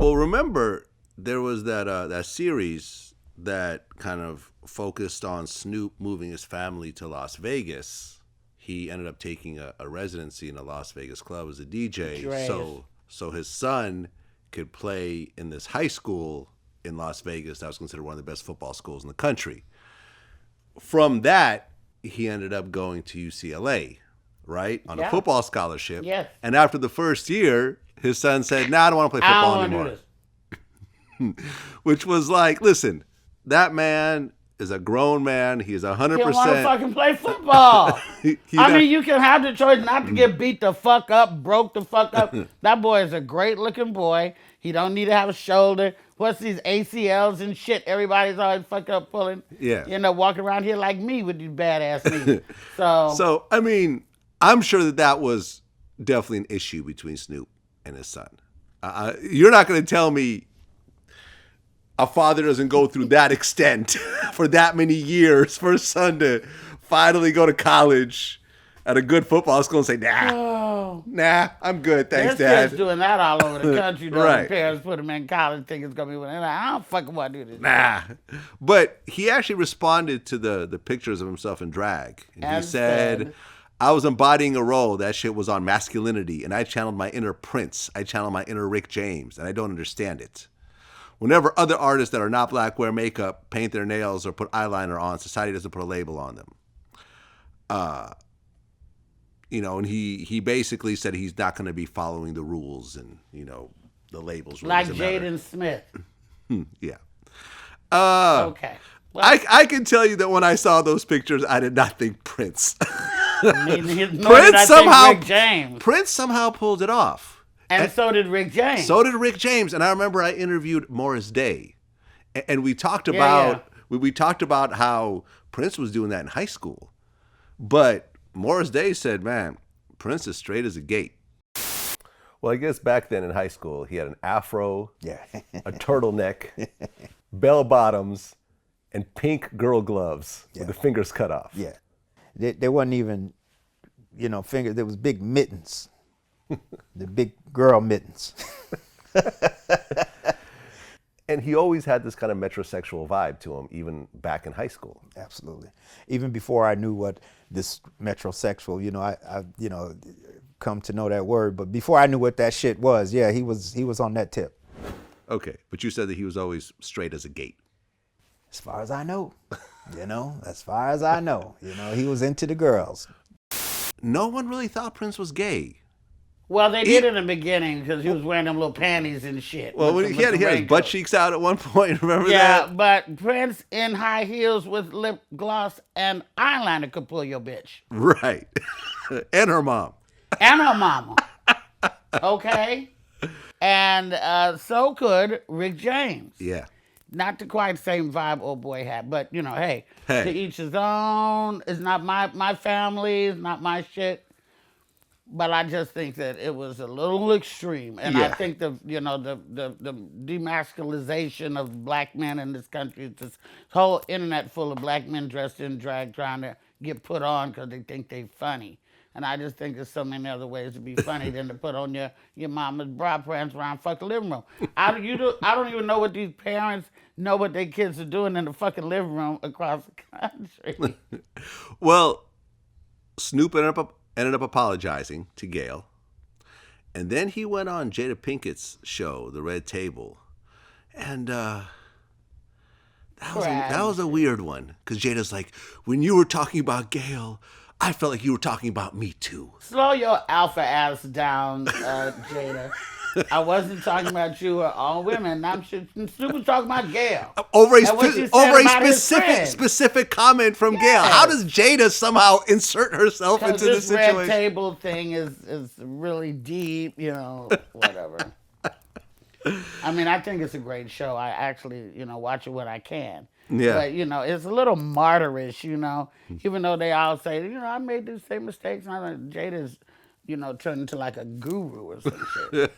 Well, remember there was that series that kind of focused on Snoop moving his family to Las Vegas. He ended up taking a residency in a Las Vegas club as a DJ, so his son could play in this high school in Las Vegas that was considered one of the best football schools in the country. From that, he ended up going to UCLA, right, on a football scholarship. Yes. And after the first year, his son said, "Nah, I don't want to play football anymore." Which was like, listen, that man is a grown man. He is 100%. He don't want to fucking play football. I mean, you can have the choice not to get beat the fuck up, broke the fuck up. That boy is a great looking boy. He don't need to have a shoulder. What's these ACLs and shit? Everybody's always fucking up pulling. Yeah. You end up walking around here like me with these badass knees. So I mean, I'm sure that was definitely an issue between Snoop and his son. You're not going to tell me a father doesn't go through that extent for that many years for his son to finally go to college at a good football school and say, nah, I'm good, thanks, there's Dad. kids doing that all over the country. Right. The parents put them in college, think it's going to be one. I don't fucking want to do this. Nah. But he actually responded to the pictures of himself in drag. And he said, I was embodying a role. That shit was on masculinity, and I channeled my inner Prince. I channeled my inner Rick James, and I don't understand it. Whenever other artists that are not black wear makeup, paint their nails, or put eyeliner on, society doesn't put a label on them. And he basically said he's not going to be following the rules and, the labels. Really like Jaden Smith. Yeah. Okay. Well, I can tell you that when I saw those pictures, I did not think Prince. Prince somehow pulled it off. And so did Rick James. And I remember I interviewed Morris Day, and we talked about we talked about how Prince was doing that in high school, but Morris Day said, "Man, Prince is straight as a gate." Well, I guess back then in high school, he had an afro, a turtleneck, bell bottoms, and pink girl gloves with the fingers cut off. Yeah, there wasn't even, fingers. There was big mittens. The big girl mittens. And he always had this kind of metrosexual vibe to him, even back in high school. Absolutely. Even before I knew what this metrosexual, I come to know that word, but before I knew what that shit was, he was on that tip. Okay, but you said that he was always straight as a gate. As far as I know, as far as I know, he was into the girls. No one really thought Prince was gay. Well, they did in the beginning because he was wearing them little panties and shit. Well, he had his butt cheeks out at one point. Remember that? Yeah, but Prince in high heels with lip gloss and eyeliner could pull your bitch. Right. And her mom. And her mama. Okay? And so could Rick James. Yeah. Not the quite same vibe old boy had, but, hey, to each his own. It's not my family. It's not my shit. But I just think that it was a little extreme, and I think the demasculization of black men in this country, this whole internet full of black men dressed in drag trying to get put on because they think they're funny, and I just think there's so many other ways to be funny than to put on your mama's bra pants around fucking living room. I don't even know what these parents know what their kids are doing in the fucking living room across the country. Well, Snoop ended up apologizing to Gayle. And then he went on Jada Pinkett's show, The Red Table. And that was a weird one. Because Jada's like, when you were talking about Gayle, I felt like you were talking about me too. Slow your alpha ass down, Jada. I wasn't talking about you or all women. Snoop was talking about Gayle. Over a specific comment from Gayle. How does Jada somehow insert herself into the situation? This Red Table thing is really deep, whatever. I mean, I think it's a great show. I actually, watch it when I can. Yeah. But, it's a little martyrish, even though they all say, I made these same mistakes. And Jada's, turned into like a guru or some shit.